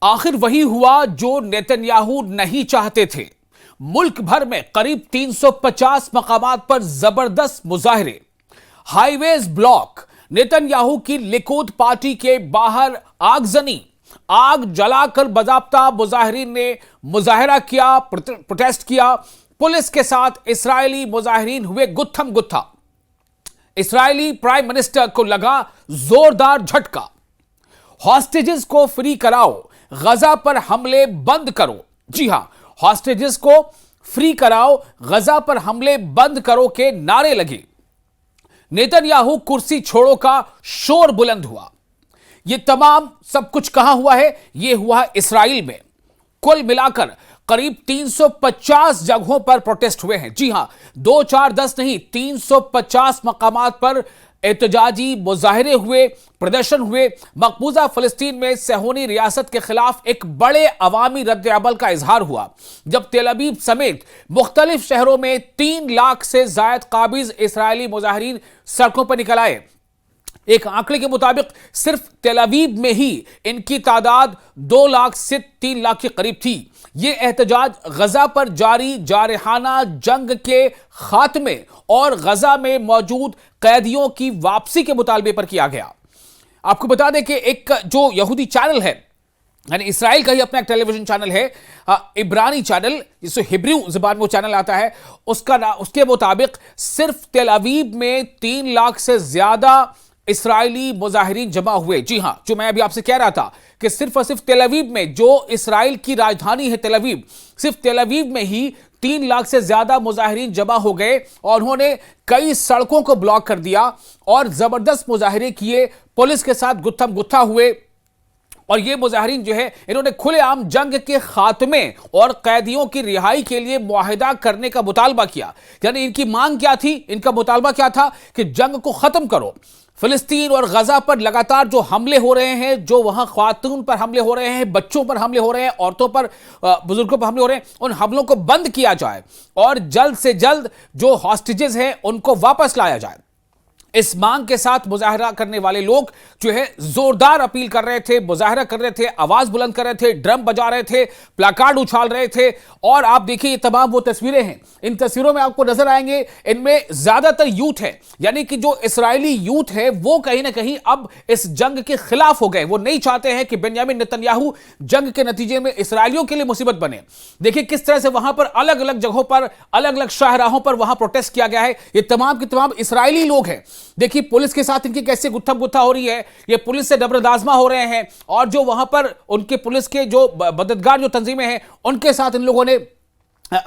आखिर वही हुआ जो नेतन्याहू नहीं चाहते थे। मुल्क भर में करीब 350 मकामात पर जबरदस्त मुजाहरे, हाईवेज ब्लॉक, नेतन्याहू की लिकुद पार्टी के बाहर आगजनी, आग जलाकर बाज़ाब्ता मुजाहिरीन ने मुजाहरा किया, प्रोटेस्ट किया। पुलिस के साथ इस्राएली मुजाहिरीन हुए गुत्थम गुत्था। इस्राएली प्राइम मिनिस्टर को लगा जोरदार झटका। हॉस्टेजेस को फ्री कराओ, गजा पर हमले बंद करो। जी हां, हॉस्टेजेस को फ्री कराओ, गजा पर हमले बंद करो के नारे लगे। नेतन्याहू कुर्सी छोड़ो का शोर बुलंद हुआ। यह तमाम सब कुछ कहां हुआ है? यह हुआ इस्राएल में। कुल मिलाकर करीब 350 जगहों पर प्रोटेस्ट हुए हैं। जी हां, 2, 4, 10 नहीं, 350 मकामात पर एहतजाजी मुजाहरे हुए, प्रदर्शन हुए। मकबूजा फिलिस्तीन में सेहोनी रियासत के खिलाफ एक बड़े अवामी रद्द-ए-अमल का इजहार हुआ जब तेल अवीव समेत मुख्तलिफ शहरों में 3 लाख से जायद काबिज इसराइली मुजाहिरीन सड़कों पर निकल आए। एक आंकड़े के मुताबिक सिर्फ तेल अवीव में ही इनकी तादाद 2 लाख से 3 लाख के करीब थी। यह एहतजाज गजा पर जारी जारहाना जंग के खात्मे और गजा में मौजूद कैदियों की वापसी के मुतालबे पर किया गया। आपको बता दें कि एक जो यहूदी चैनल है, यानी इसराइल का ही अपना एक टेलीविजन चैनल है, इब्रानी चैनल, जिससे हिब्रू जुबान में वो चैनल आता है, उसके मुताबिक सिर्फ तेल अवीव में 3 लाख से ज्यादा इसराइली मुजाहिरीन जमा हुए। जी हां, जो मैं अभी आपसे कह रहा था कि सिर्फ और सिर्फ तेल अवीव में, जो इसराइल की राजधानी है तेल अवीव, सिर्फ तेल अवीव में ही 3 लाख से ज्यादा मुजाहिरीन जमा हो गए और उन्होंने कई सड़कों को ब्लॉक कर दिया और जबरदस्त मुजाहरे किए, पुलिस के साथ गुत्थम गुत्था हुए। और ये मुजाहिरीन जो है, इन्होंने खुलेआम जंग के खात्मे और कैदियों की रिहाई के लिए मुआहिदा करने का मुतालबा किया। यानी इनकी मांग क्या थी? इनका मुतालबा क्या था कि जंग को खत्म करो। फिलिस्तीन और गजा पर लगातार जो हमले हो रहे हैं, जो वहां ख्वातून पर हमले हो रहे हैं, बच्चों पर हमले हो रहे हैं, औरतों पर, बुजुर्गों पर हमले हो रहे हैं, उन हमलों को बंद किया जाए और जल्द से जल्द जो हॉस्टेजेस हैं उनको वापस लाया जाए। इस मांग के साथ मुजाहरा करने वाले लोग जो है जोरदार अपील कर रहे थे, मुजाहरा कर रहे थे, आवाज बुलंद कर रहे थे, ड्रम बजा रहे थे, प्लाकार्ड उछाल रहे थे। और आप देखिए, ये तमाम वो तस्वीरें हैं, इन तस्वीरों में आपको नजर आएंगे, इनमें ज्यादातर यूथ है, यानी कि जो इसराइली यूथ है वो कहीं ना कहीं अब इस जंग के खिलाफ हो गए। वो नहीं चाहते हैं कि बेंयामिन नेतन्याहू जंग के नतीजे में इसराइलियों के लिए मुसीबत बने। देखिए किस तरह से वहां पर अलग अलग जगहों पर, अलग अलग शाहराहों पर वहां प्रोटेस्ट किया गया है। ये तमाम के तमाम इसराइली लोग हैं। देखिए पुलिस के साथ इनकी कैसे गुत्थम गुत्था हो रही है, ये पुलिस से डबरदाजमा हो रहे हैं और जो वहां पर उनके पुलिस के जो मददगार जो तंजीमें हैं उनके साथ इन लोगों ने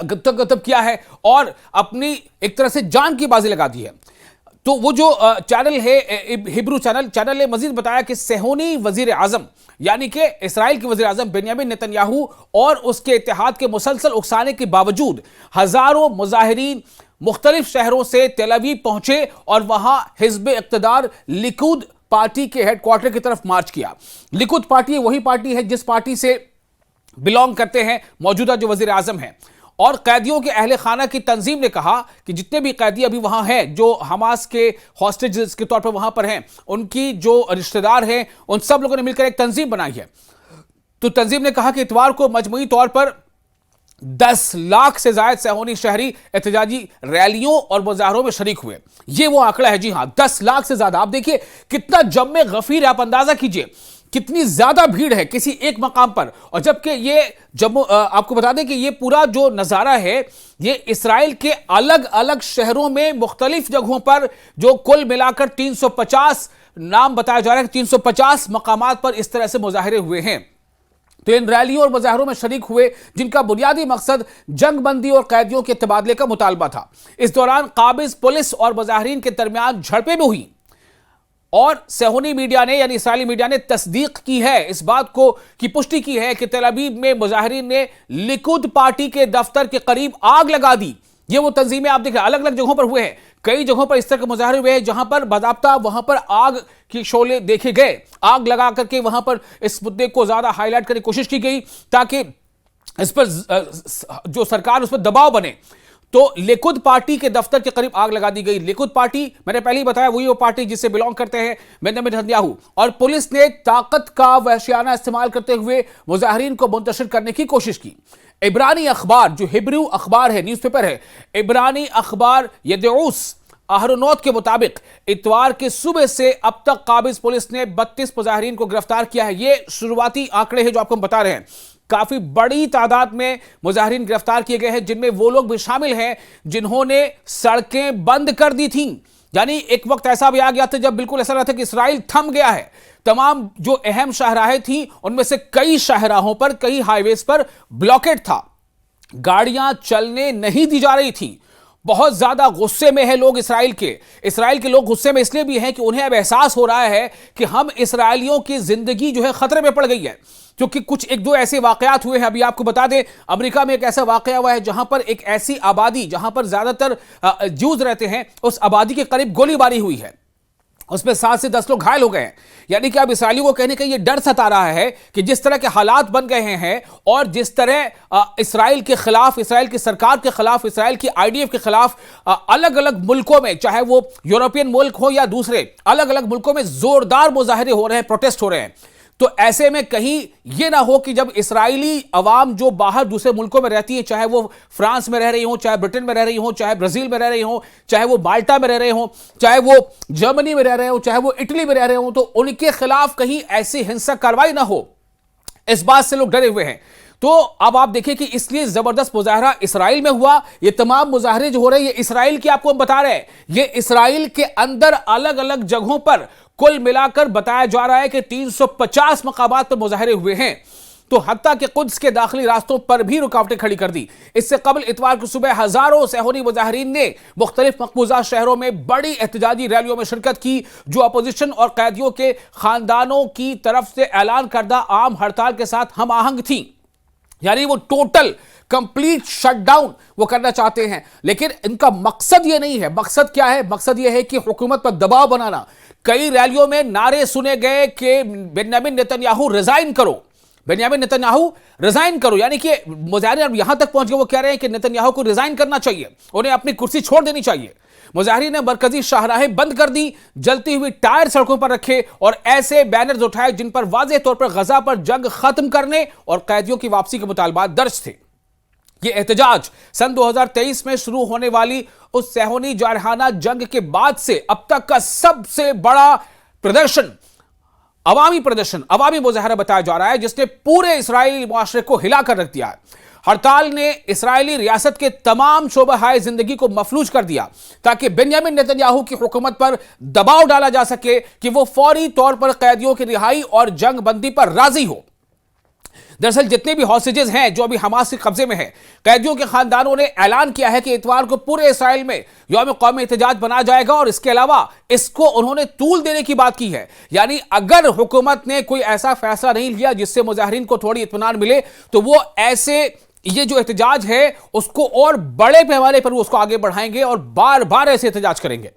गुत्थम किया है और अपनी एक तरह से जान की बाजी लगा दी है। तो वो जो चैनल है, हिब्रू चैनल ने मजीद बताया कि सेहोनी वजीर आजम, यानी कि इसराइल के वजीर आजम बेंयामिन नेतन्याहू और उसके इत्तेहाद के मुसलसल उकसाने के बावजूद हजारों मुजाहिरीन मुख्तलिफ शहरों से तेल अवीव पहुंचे और वहां हिज़्ब इक़्तिदार लिकुद पार्टी के हेडक्वार्टर की तरफ मार्च किया। लिकुद पार्टी वही पार्टी है जिस पार्टी से बिलोंग करते हैं मौजूदा जो वजीर आजम हैं। और कैदियों के अहले खाना की तंजीम ने कहा कि जितने भी कैदी अभी वहां हैं, जो हमास के हॉस्टेजेस के तौर पर वहां पर हैं, उनकी जो रिश्तेदार हैं, उन सब लोगों ने मिलकर एक तंजीम बनाई है। तो तंजीम ने कहा कि इतवार को मजमूई तौर पर 10 लाख से ज्यादा सेहोनी शहरी एहतजाजी रैलियों और मुजाहरों में शरीक हुए। यह वो आंकड़ा है। जी हां, 10 लाख से ज्यादा। आप देखिए कितना जम्मे गफीर है, आप अंदाजा कीजिए कितनी ज्यादा भीड़ है किसी एक मकाम पर। और जबकि ये आपको बता दें कि ये पूरा जो नजारा है ये इसराइल के अलग अलग शहरों में मुख्तलिफ जगहों पर, जो कुल मिलाकर 350 नाम बताया जा रहा है, 350 मकामात पर इस तरह से मुजाहरे हुए हैं। तो इन रैलियों और मुजाहरों में शरीक हुए जिनका बुनियादी मकसद जंगबंदी और कैदियों के तबादले का मुतालबा था। इस दौरान काबिज पुलिस और मुजाहिरीन के दरमियान झड़पें भी हुई और सेहोनी मीडिया ने, यानी इस्राएली मीडिया ने तस्दीक की है, इस बात को की पुष्टि की है कि तेल अवीव में मुजाहिरीन ने लिकुद पार्टी के दफ्तर के करीब आग लगा दी। ये वो तंजीमें आप देखें अलग अलग जगहों पर हुए हैं। कई जगहों पर इस तरह के मुजाहरे हुए हैं जहां पर बाज़ाब्ता वहां पर आग की शोले देखे गए, आग लगा करके वहां पर इस मुद्दे को ज्यादा हाईलाइट करने की कोशिश की गई ताकि इस पर जो सरकार उस पर दबाव बने। तो लिकुद पार्टी के दफ्तर के करीब आग लगा दी गई। लिकुद पार्टी, मैंने पहले ही बताया, वही वो पार्टी जिससे बिलोंग करते हैं बेंजामिन नेतन्याहू। और पुलिस ने ताकत का वहशियाना इस्तेमाल करते हुए मुजाहिरीन को मुंतशिर करने की कोशिश की। इब्रानी अखबार, जो हिब्रू अखबार है, न्यूज़पेपर है, इब्रानी अखबार यदऊस अहरोनोत के मुताबिक इतवार के सुबह से अब तक काबिज पुलिस ने 32 मुजाहिरीन को गिरफ्तार किया है। ये शुरुआती आंकड़े हैं जो आपको हम बता रहे हैं। काफी बड़ी तादाद में मुजाहिरीन गिरफ्तार किए गए हैं, जिनमें वो लोग भी शामिल हैं जिन्होंने सड़कें बंद कर दी थी। यानी एक वक्त ऐसा भी आ गया था जब बिल्कुल ऐसा रहा था कि इसराइल थम गया है। तमाम जो अहम शाहराहें थी उनमें से कई शाहराहों पर, कई हाईवेज पर ब्लॉकेट था, गाड़ियां चलने नहीं दी जा रही थी। बहुत ज्यादा गुस्से में है लोग इसराइल के लोग गुस्से में इसलिए भी हैं कि उन्हें अब एहसास हो रहा है कि हम इसराइलियों की जिंदगी जो है खतरे में पड़ गई है। क्योंकि कुछ एक दो ऐसे वाकयात हुए हैं। अभी आपको बता दें, अमेरिका में एक ऐसा वाकया हुआ है जहां पर एक ऐसी आबादी जहां पर ज्यादातर ज्यूज रहते हैं, उस आबादी के करीब गोलीबारी हुई है, उसमें 7 से 10 लोग घायल हो गए हैं। यानी कि अब इसराइलियों को कहने का यह डर सता रहा है कि जिस तरह के हालात बन गए हैं और जिस तरह इसराइल के खिलाफ, इसराइल की सरकार के खिलाफ, इसराइल की आईडीएफ के खिलाफ अलग अलग मुल्कों में, चाहे वो यूरोपियन मुल्क हो या दूसरे अलग अलग मुल्कों में जोरदार मुजाहरे हो रहे हैं, प्रोटेस्ट हो रहे हैं। तो ऐसे में कहीं यह ना हो कि जब इसराइली अवाम जो बाहर दूसरे मुल्कों में रहती है, चाहे वो फ्रांस में रह रही हो, चाहे ब्रिटेन में रह रही हो, चाहे ब्राजील में रह रही हो, चाहे वो माल्टा में रह रहे हो, चाहे वो जर्मनी में रह रहे हो, चाहे वो इटली में रह रहे हो, तो उनके खिलाफ कहीं ऐसी हिंसक कार्रवाई ना हो, इस बात से लोग डरे हुए हैं। तो अब आप देखिए कि इसलिए जबरदस्त मुजाहरा इसराइल में हुआ। ये तमाम मुजाहरे जो हो रहे हैं, ये इसराइल की आपको हम बता रहे हैं, ये इसराइल के अंदर अलग अलग जगहों पर कुल मिलाकर बताया जा रहा है कि 350 मकामात पर मुजाहरे हुए हैं। तो हत्ता के कुद्स के दाखिली रास्तों पर भी रुकावटें खड़ी कर दी। इससे कबल इतवार को सुबह हजारों सेहूनी मुजाहिरीन ने मुख्तलिफ मकबूजा शहरों में बड़ी एहतजाजी रैलियों में शिरकत की, जो अपोजिशन और कैदियों के खानदानों की तरफ से ऐलान करदा आम हड़ताल के साथ हम आहंग थी। यानी वो टोटल कंप्लीट शटडाउन वो करना चाहते हैं। लेकिन इनका मकसद ये नहीं है। मकसद क्या है? मकसद ये है कि हुकूमत पर दबाव बनाना। कई रैलियों में नारे सुने गए कि बेंजामिन नेतन्याहू रिजाइन करो, बेंजामिन नेतन्याहू रिजाइन करो। यानी कि मुजाहिरीन अब यहां तक पहुंच गए, वो कह रहे हैं कि नेतन्याहू को रिजाइन करना चाहिए, उन्हें अपनी कुर्सी छोड़ देनी चाहिए। मुजाहिरीन ने मरकजी शाहराहें बंद कर दी, जलती हुई टायर सड़कों पर रखे और ऐसे बैनर्स उठाए जिन पर वाज़ेह तौर पर गजा पर जंग खत्म करने और कैदियों की वापसी के मुतालबात दर्ज थे। ये एहतजाज सन 2023 में शुरू होने वाली उस सेहूनी जारहाना जंग के बाद से अब तक का सबसे बड़ा प्रदर्शन, अवामी मुजाहरा बताया जा रहा है, जिसने पूरे इस्राएली मुआशरे को हिलाकर रख दिया है। हड़ताल ने इस्राएली रियासत के तमाम शोबहाए जिंदगी को मफलूज कर दिया ताकि बेंजामिन नेतन्याहू की हुकूमत पर दबाव डाला जा सके कि वो फौरी तौर पर कैदियों की रिहाई और जंग बंदी पर राजी हो। दरअसल जितने भी हॉस्टेजेस हैं जो अभी हमास के कब्जे में हैं, कैदियों के खानदानों ने ऐलान किया है कि इतवार को पूरे इस्राएल में यौम कौमी एहतजाज बनाया जाएगा और इसके अलावा इसको उन्होंने तूल देने की बात की है। यानी अगर हुकूमत ने कोई ऐसा फैसला नहीं लिया जिससे मुजाहिरीन को थोड़ी इत्मीनान मिले, तो वो ऐसे ये जो एहतजाज है उसको और बड़े पैमाने पर वो उसको आगे बढ़ाएंगे और बार बार ऐसे एहतजाज करेंगे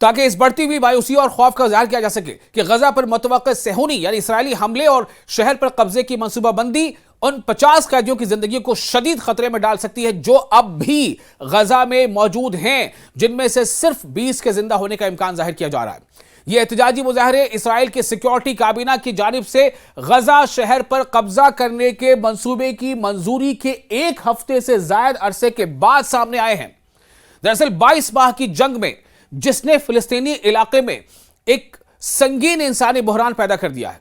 ताकि इस बढ़ती हुई मायूसी और खौफ का इज़हार किया जा सके कि गजा पर मुतवक्किल सेहूनी यानी इसराइली हमले और शहर पर कब्जे की मंसूबाबंदी उन 50 कैदियों की जिंदगी को शदीद खतरे में डाल सकती है जो अब भी गजा में मौजूद हैं, जिनमें से सिर्फ 20 के जिंदा होने का इम्कान जाहिर किया जा रहा है। ये एहतजाजी मुजाहरे इसराइल के सिक्योरिटी काबीना की जानिब से गजा शहर पर कब्जा करने के मंसूबे की मंजूरी के 1 हफ्ते से ज्यादा अरसे के बाद सामने आए हैं। दरअसल 22 माह की जंग में जिसने फिलिस्तीनी इलाके में एक संगीन इंसानी बहरान पैदा कर दिया है,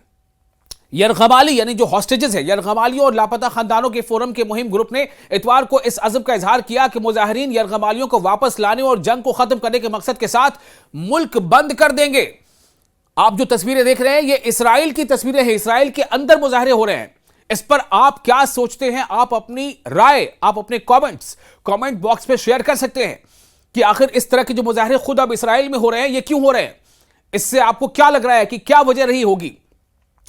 यरगमाली यानी जो हॉस्टेजेस है, यरगमालियों और लापता खानदानों के फोरम के मुहिम ग्रुप ने इतवार को इस अज़्म का इजहार किया कि मुजाहिरीन यरगमालियों को वापस लाने और जंग को खत्म करने के मकसद के साथ मुल्क बंद कर देंगे। आप जो तस्वीरें देख रहे हैं ये इसराइल की तस्वीरें हैं, इसराइल के अंदर मुजाहरे हो रहे हैं। इस पर आप क्या सोचते हैं? आप अपनी राय, आप अपने कमेंट बॉक्स में शेयर कर सकते हैं कि आखिर इस तरह के जो मुजाहरे खुद अब इसराइल में हो रहे हैं ये क्यों हो रहे हैं? इससे आपको क्या लग रहा है कि क्या वजह रही होगी?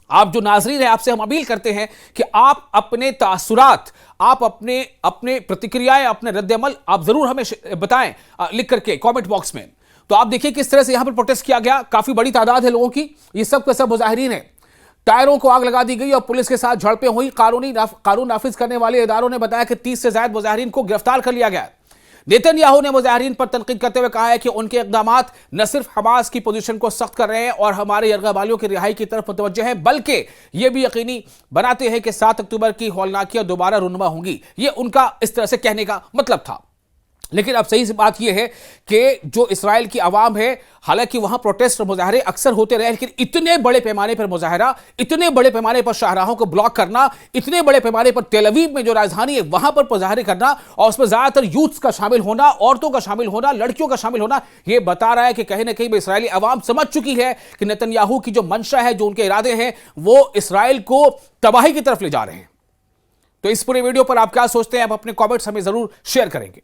आप जो नाज़रीन हैं आपसे हम अपील करते हैं कि आप अपने तासुरात, आप अपने प्रतिक्रियाएं, अपने रद्द-ए-अमल आप जरूर हमें बताएं लिख करके कमेंट बॉक्स में। तो आप देखिए किस तरह से यहां पर प्रोटेस्ट किया गया, काफी बड़ी तादाद है लोगों की, ये सब के सब मुजाहिरीन हैं। टायरों को आग लगा दी गई और पुलिस के साथ झड़पें हुई। कानून नाफिज करने वाले इदारों ने बताया कि 30 से ज्यादा मुजाहिरीन को गिरफ्तार कर लिया गया। नेतन्याहू ने मुजाहिरीन पर तनकीद करते हुए कहा है कि उनके इक़दामात न सिर्फ हमास की पोजीशन को सख्त कर रहे हैं और हमारे यरग़बालियों की रिहाई की तरफ मुतवज्जह है, बल्कि यह भी यकीनी बनाते हैं कि 7 अक्टूबर की हौलनाकियां दोबारा रूनुमा होंगी। यह उनका इस तरह से कहने का मतलब था। लेकिन अब सही बात यह है कि जो इस्राएल की आवाम है, हालांकि वहां प्रोटेस्ट और मुजाहरे अक्सर होते रहे, लेकिन इतने बड़े पैमाने पर मुजाहरा, इतने बड़े पैमाने पर शाहराहों को ब्लॉक करना, इतने बड़े पैमाने पर तेल अवीव में जो राजधानी है वहां पर मुजाहरे करना और उसमें ज्यादातर यूथ्स का शामिल होना, औरतों का शामिल होना, लड़कियों का शामिल होना, यह बता रहा है कि कहीं ना कहीं इस्राएली आवाम समझ चुकी है कि नेतन्याहू की जो मंशा है, जो उनके इरादे हैं, वो इस्राएल को तबाही की तरफ ले जा रहे हैं। तो इस पूरे वीडियो पर आप क्या सोचते हैं? आप अपने कॉमेंट्स हमें जरूर शेयर करेंगे।